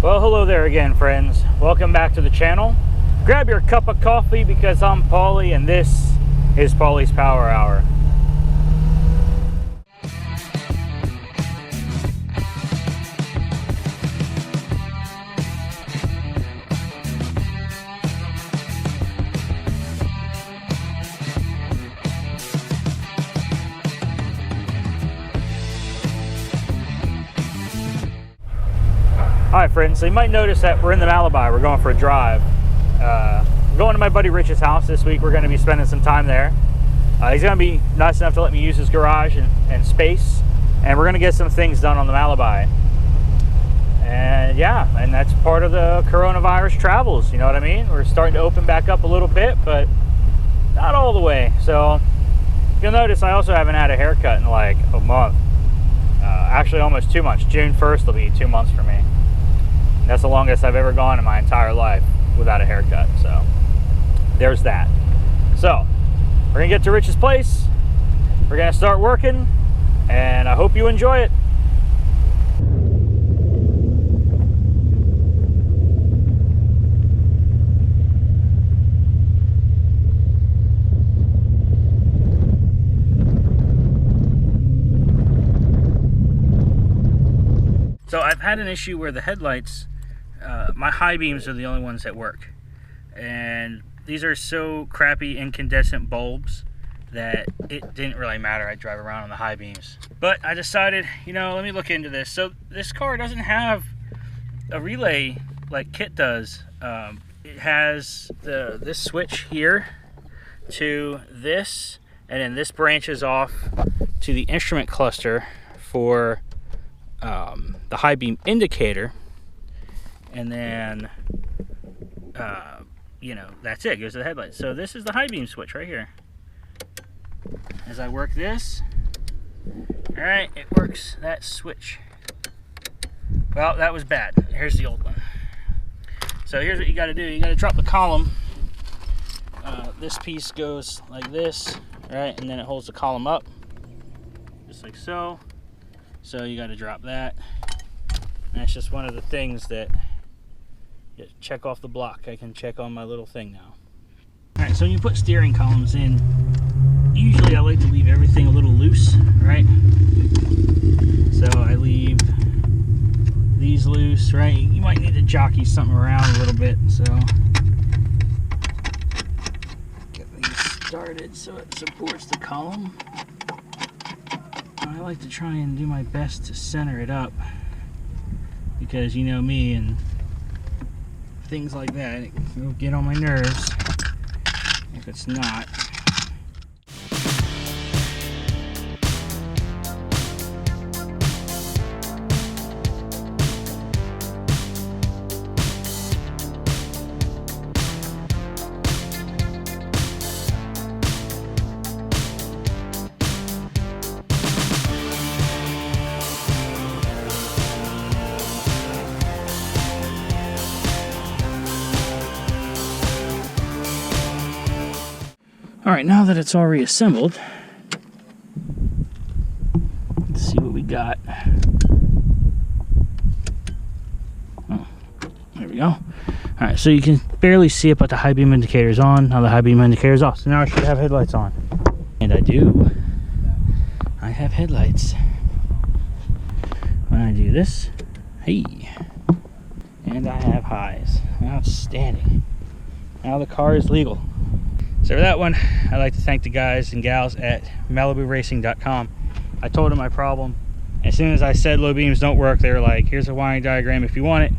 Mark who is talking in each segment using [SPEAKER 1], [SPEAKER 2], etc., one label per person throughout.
[SPEAKER 1] Well, hello there again, friends. Welcome back to the channel. Grab your cup of coffee because I'm Paulie and this is Paulie's Power Hour. Alright friends, so you might notice that we're in the Malibu. We're going for a drive. Going to my buddy Rich's house this week. We're going to be spending some time there. He's going to be nice enough to let me use his garage and space. And we're going to get some things done on the Malibu. And yeah, and that's part of the coronavirus travels, you know what I mean? We're starting to open back up a little bit, but not all the way. So you'll notice I also haven't had a haircut in like a month. Actually almost 2 months. June 1st will be 2 months for me. That's the longest I've ever gone in my entire life without a haircut. So there's that. So we're gonna get to Rich's place. We're gonna start working, and I hope you enjoy it. So I've had an issue where the headlights, my high beams are the only ones that work. And these are so crappy incandescent bulbs that it didn't really matter. I drive around on the high beams. But I decided, you know, let me look into this. So this car doesn't have a relay like KITT does. It has this switch here to this, and then this branches off to the instrument cluster for the high beam indicator, and then you know, that's it. It goes to the headlights. So this is the high beam switch right here. As I work this, all right, it works that switch. Well, that was bad. Here's the old one. So here's what you got to do. You got to drop the column. This piece goes like this, right, and then it holds the column up, just like so. So you got to drop that. And that's just one of the things that you check off the block. I can check on my little thing now. Alright, so when you put steering columns in, usually I like to leave everything a little loose, right? So I leave these loose, right? You might need to jockey something around a little bit, so get these started so it supports the column. I like to try and do my best to center it up, because you know me and things like that, it will get on my nerves if it's not. Alright, now that it's all reassembled, let's see what we got. Oh, there we go. Alright, so you can barely see it, but the high beam indicator is on. Now the high beam indicator is off. So now I should have headlights on. And I do. I have headlights. When I do this, hey. And I have highs. Outstanding. Now the car is legal. So for that one, I'd like to thank the guys and gals at MalibuRacing.com. I told them my problem. As soon as I said low beams don't work, they were like, here's a wiring diagram if you want it,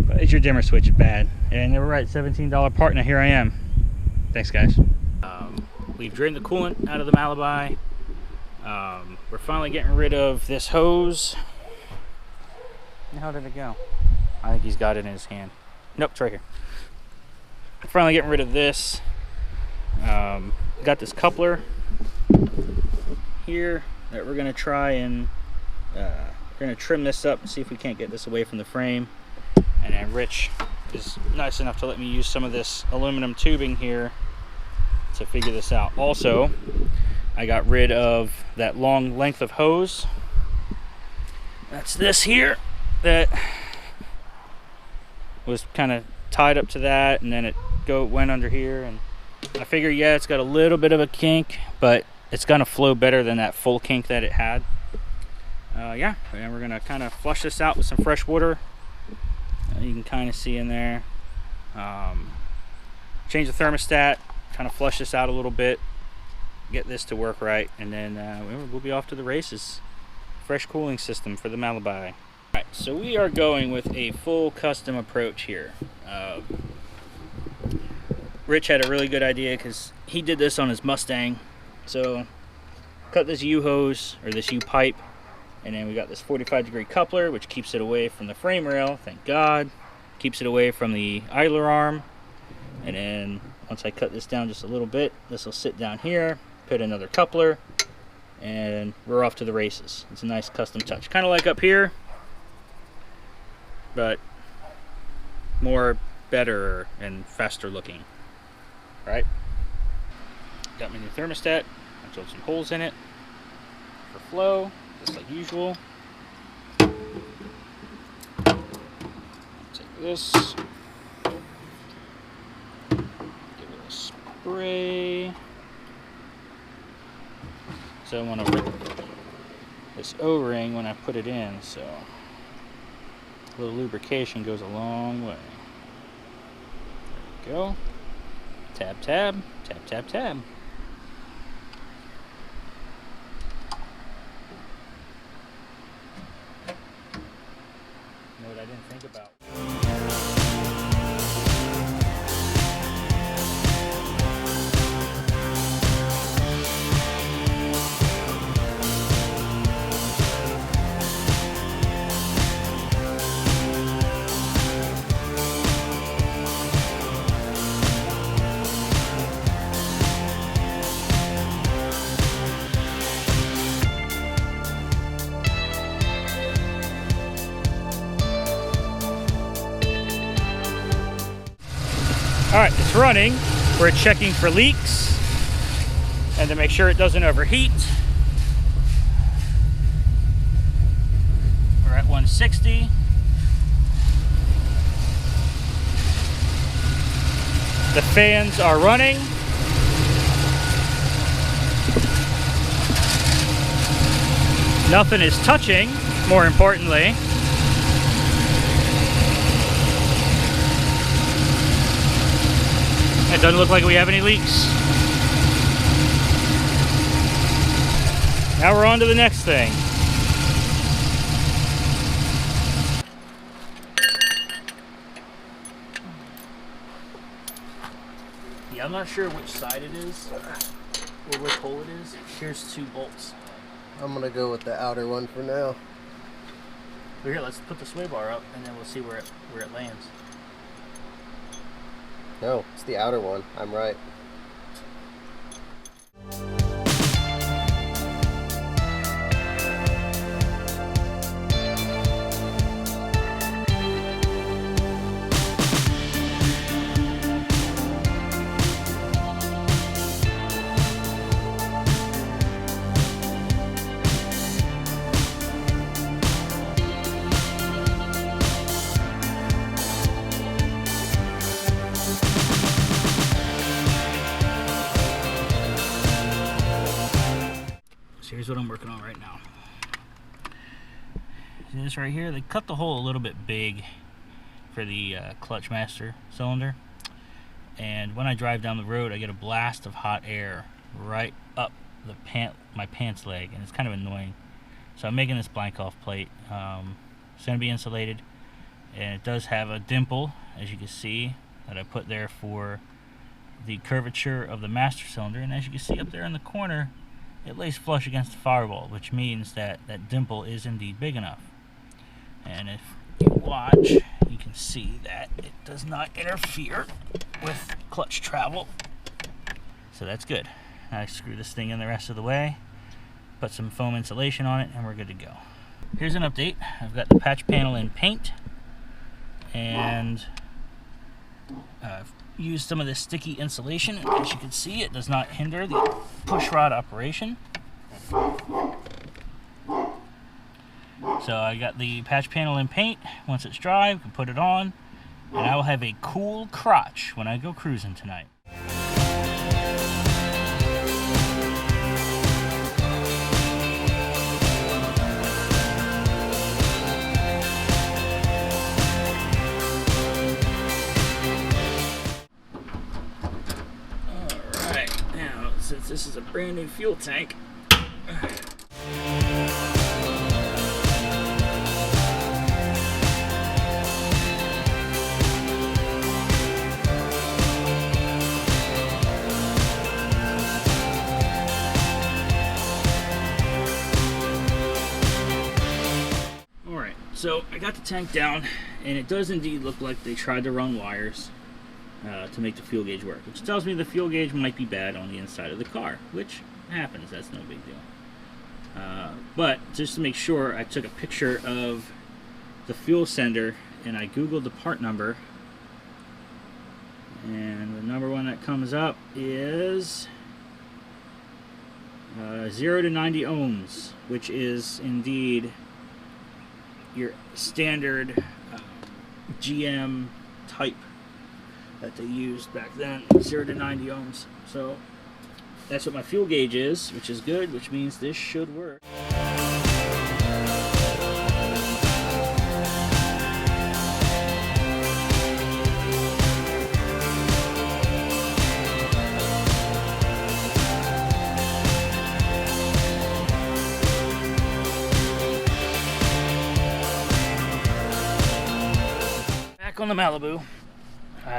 [SPEAKER 1] but is your dimmer switch bad? And they were right, $17 part, and here I am. Thanks, guys. We've drained the coolant out of the Malibu. We're finally getting rid of this hose. How did it go? I think he's got it in his hand. Nope, it's right here. Finally getting rid of this. Got this coupler here that we're gonna try and we're gonna trim this up and see if we can't get this away from the frame. And then Rich is nice enough to let me use some of this aluminum tubing here to figure this out. Also, I got rid of that long length of hose. That's this here that was kind of tied up to that, and then it went under here, and I figure, yeah, it's got a little bit of a kink, but it's gonna flow better than that full kink that it had. Yeah, and we're gonna kind of flush this out with some fresh water. You can kind of see in there. Change the thermostat, kind of flush this out a little bit, get this to work right, and then we'll be off to the races. Fresh cooling system for the Malibu. Alright, so we are going with a full custom approach here. Rich had a really good idea because he did this on his Mustang. So cut this U-hose, or this U-pipe, and then we got this 45-degree coupler, which keeps it away from the frame rail, thank God. Keeps it away from the idler arm. And then once I cut this down just a little bit, this will sit down here, put another coupler, and we're off to the races. It's a nice custom touch. Kind of like up here, but more better and faster looking. Right? Got my new thermostat. I drilled some holes in it for flow, just like usual. Take this, give it a spray. So I want to rip this O-ring when I put it in, so a little lubrication goes a long way. There we go. Tab, tab, tab, tab, tab. You know what I didn't think about? Alright, it's running. We're checking for leaks and to make sure it doesn't overheat. We're at 160. The fans are running. Nothing is touching, more importantly. It doesn't look like we have any leaks. Now we're on to the next thing. Yeah, I'm not sure which side it is or which hole it is. Here's 2 bolts.
[SPEAKER 2] I'm gonna go with the outer one for now.
[SPEAKER 1] Well, here, let's put the sway bar up and then we'll see where it lands.
[SPEAKER 2] No, it's the outer one. I'm right.
[SPEAKER 1] Here's what I'm working on right now. See this right here? They cut the hole a little bit big for the clutch master cylinder, and when I drive down the road I get a blast of hot air right up my pants leg, and it's kind of annoying. So I'm making this blank off plate. It's going to be insulated, and it does have a dimple, as you can see, that I put there for the curvature of the master cylinder, and as you can see up there in the corner, it lays flush against the firewall, which means that that dimple is indeed big enough. And if you watch, you can see that it does not interfere with clutch travel. So that's good. I screw this thing in the rest of the way, put some foam insulation on it, and we're good to go. Here's an update. I've got the patch panel in paint, and I've used some of this sticky insulation. As you can see, it does not hinder the push rod operation. So I got the patch panel in paint. Once it's dry, we can put it on, And I will have a cool crotch when I go cruising tonight. Alright, now since this is a brand new fuel tank, so I got the tank down, and it does indeed look like they tried to run wires to make the fuel gauge work, which tells me the fuel gauge might be bad on the inside of the car, which happens, that's no big deal. But just to make sure, I took a picture of the fuel sender, and I googled the part number, and the number one that comes up is 0 to 90 ohms, which is indeed your standard GM type that they used back then, 0 to 90 ohms. So that's what my fuel gauge is, which is good, which means this should work. On the Malibu,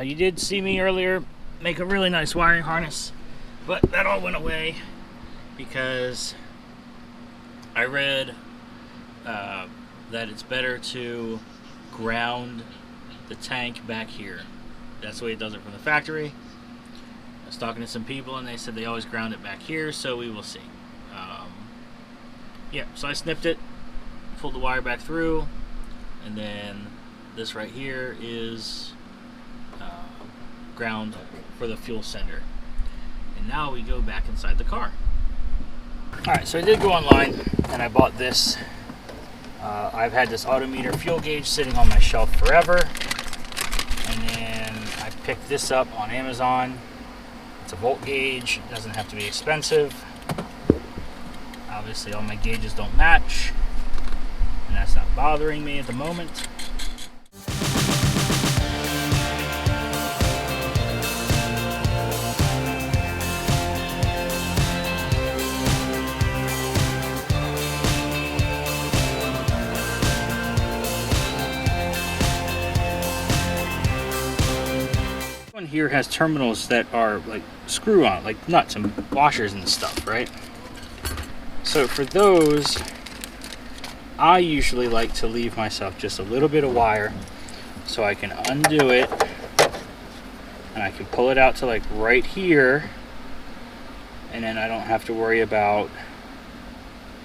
[SPEAKER 1] you did see me earlier make a really nice wiring harness, but that all went away because I read that it's better to ground the tank back here. That's the way it does it from the factory. I was talking to some people and they said they always ground it back here, so we will see. Yeah, so I snipped it, pulled the wire back through, and then this right here is ground for the fuel sender. And now we go back inside the car. Alright, so I did go online and I bought this. I've had this Autometer fuel gauge sitting on my shelf forever. And then I picked this up on Amazon. It's a volt gauge, it doesn't have to be expensive. Obviously all my gauges don't match, and that's not bothering me at the moment. Here has terminals that are like screw on, like nuts and washers and stuff, right? So for those, I usually like to leave myself just a little bit of wire so I can undo it and I can pull it out to like right here, and then I don't have to worry about,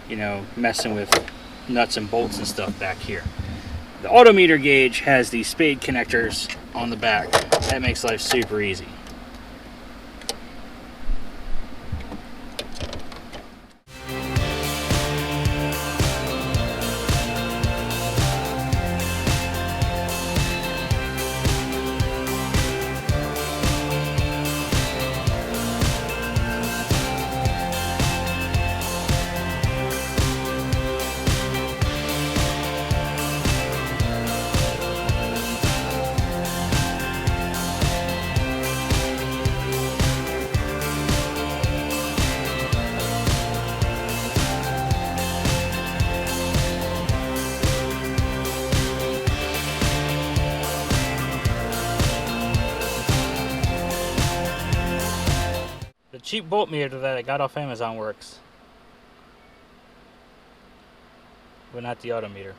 [SPEAKER 1] you know, messing with nuts and bolts and stuff back here. The Autometer gauge has these spade connectors on the back. That makes life super easy. Cheap voltmeter that I got off Amazon works, but not the Autometer.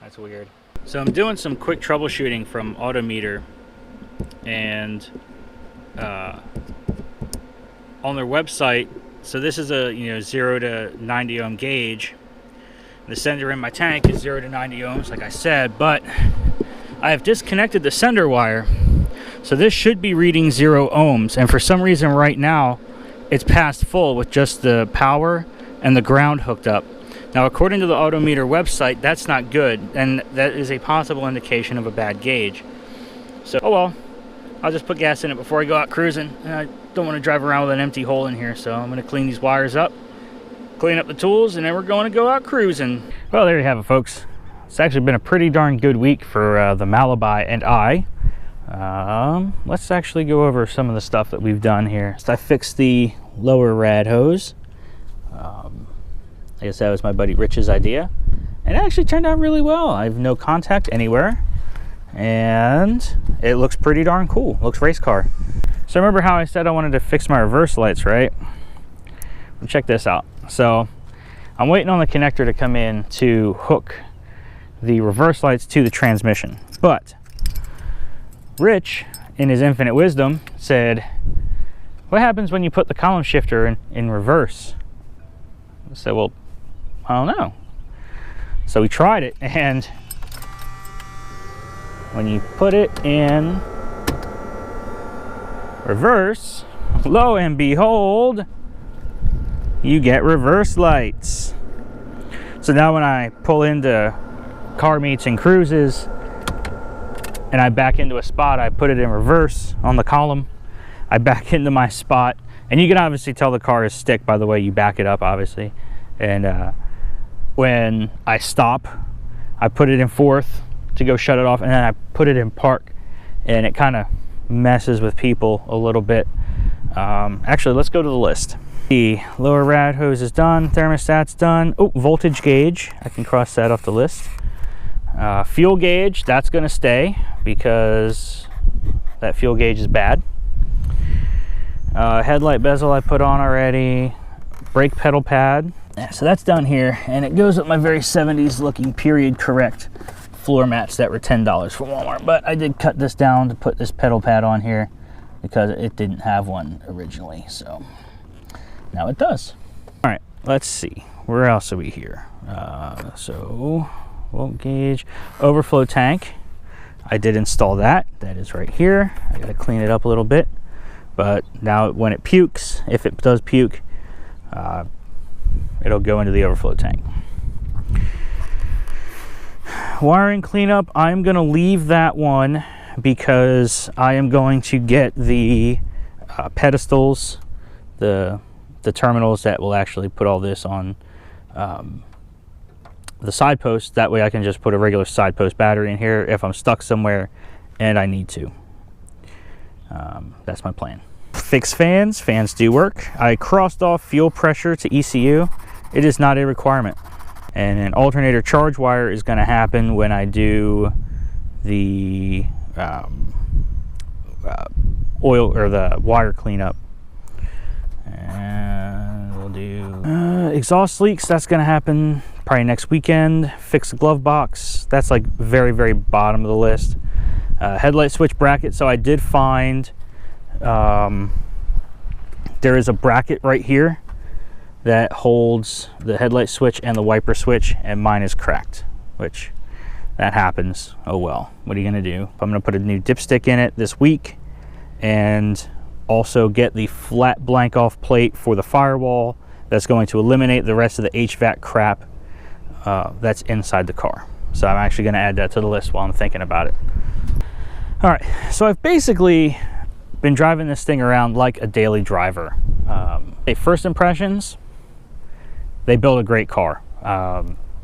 [SPEAKER 1] That's weird. So I'm doing some quick troubleshooting from Autometer, and on their website, so this is a 0 to 90 ohm gauge. The sender in my tank is 0 to 90 ohms, like I said, but I have disconnected the sender wire. So this should be reading 0 ohms, and for some reason right now it's past full with just the power and the ground hooked up. Now according to the Autometer website, that's not good, and that is a possible indication of a bad gauge. So, oh well, I'll just put gas in it before I go out cruising. And I don't want to drive around with an empty hole in here, so I'm going to clean these wires up, clean up the tools, and then we're going to go out cruising. Well, there you have it, folks. It's actually been a pretty darn good week for the Malabai and I. Let's actually go over some of the stuff that we've done here. So I fixed the lower rad hose. I guess that was my buddy Rich's idea. And it actually turned out really well. I have no contact anywhere. And it looks pretty darn cool. Looks race car. So remember how I said I wanted to fix my reverse lights, right? Well, check this out. So I'm waiting on the connector to come in to hook the reverse lights to the transmission. But Rich, in his infinite wisdom, said, what happens when you put the column shifter in reverse? I said, well, I don't know. So we tried it, and when you put it in reverse, lo and behold, you get reverse lights. So now when I pull into car meets and cruises and I back into a spot, I put it in reverse on the column, I back into my spot, and you can obviously tell the car is stick by the way you back it up, obviously. And when I stop, I put it in fourth to go shut it off, and then I put it in park, and it kind of messes with people a little bit. Actually, let's go to the list. The lower rad hose is done, thermostat's done. Oh, voltage gauge, I can cross that off the list. Fuel gauge, that's gonna stay because that fuel gauge is bad. Headlight bezel I put on already. Brake pedal pad. Yeah, so that's done here, and it goes with my very 70s looking period correct floor mats that were $10 from Walmart. But I did cut this down to put this pedal pad on here because it didn't have one originally, so now it does. All right, let's see. Where else are we here? So volt gauge, overflow tank. I did install that. That is right here. I gotta clean it up a little bit. But now when it pukes, if it does puke, it'll go into the overflow tank. Wiring cleanup, I'm gonna leave that one because I am going to get the pedestals, the terminals that will actually put all this on the side post. That way I can just put a regular side post battery in here if I'm stuck somewhere and I need to. That's my plan. Fix fans. Fans do work. I crossed off fuel pressure to ECU. It is not a requirement. And an alternator charge wire is going to happen when I do the oil or the wire cleanup. And we'll do exhaust leaks. That's going to happen probably next weekend. Fix the glove box. That's like very, very bottom of the list. Headlight switch bracket. So I did find there is a bracket right here that holds the headlight switch and the wiper switch, and mine is cracked, which that happens. Oh well, what are you gonna do? I'm gonna put a new dipstick in it this week and also get the flat blank off plate for the firewall. That's going to eliminate the rest of the HVAC crap that's inside the car. So I'm actually gonna add that to the list while I'm thinking about it. All right, so I've basically been driving this thing around like a daily driver. First impressions, they build a great car.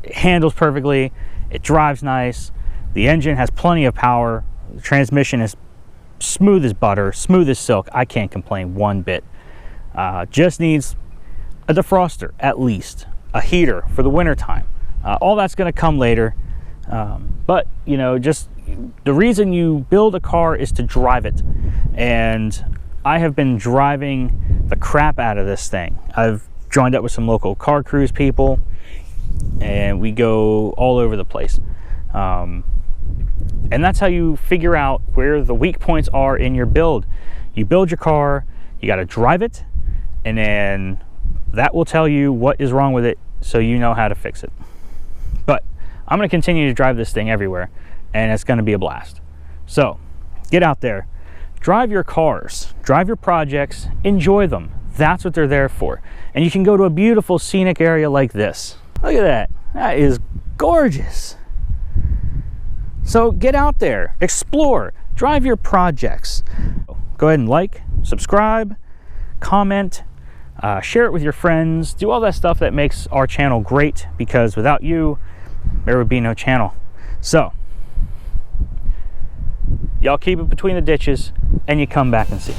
[SPEAKER 1] It handles perfectly, it drives nice, the engine has plenty of power, the transmission is smooth as butter, smooth as silk. I can't complain one bit. Just needs a defroster, at least, a heater for the winter time. All that's gonna come later. But you know, just the reason you build a car is to drive it, and I have been driving the crap out of this thing. I've joined up with some local car cruise people, and we go all over the place. And that's how you figure out where the weak points are in your build. You build your car, you got to drive it, and then that will tell you what is wrong with it so you know how to fix it. But I'm going to continue to drive this thing everywhere, and it's going to be a blast. So get out there, drive your cars, drive your projects, enjoy them. That's what they're there for. And you can go to a beautiful scenic area like this. Look at that. That is gorgeous. So get out there, explore, drive your projects. Go ahead and like, subscribe, comment, share it with your friends, do all that stuff that makes our channel great, because without you, there would be no channel. So, y'all keep it between the ditches and you come back and see.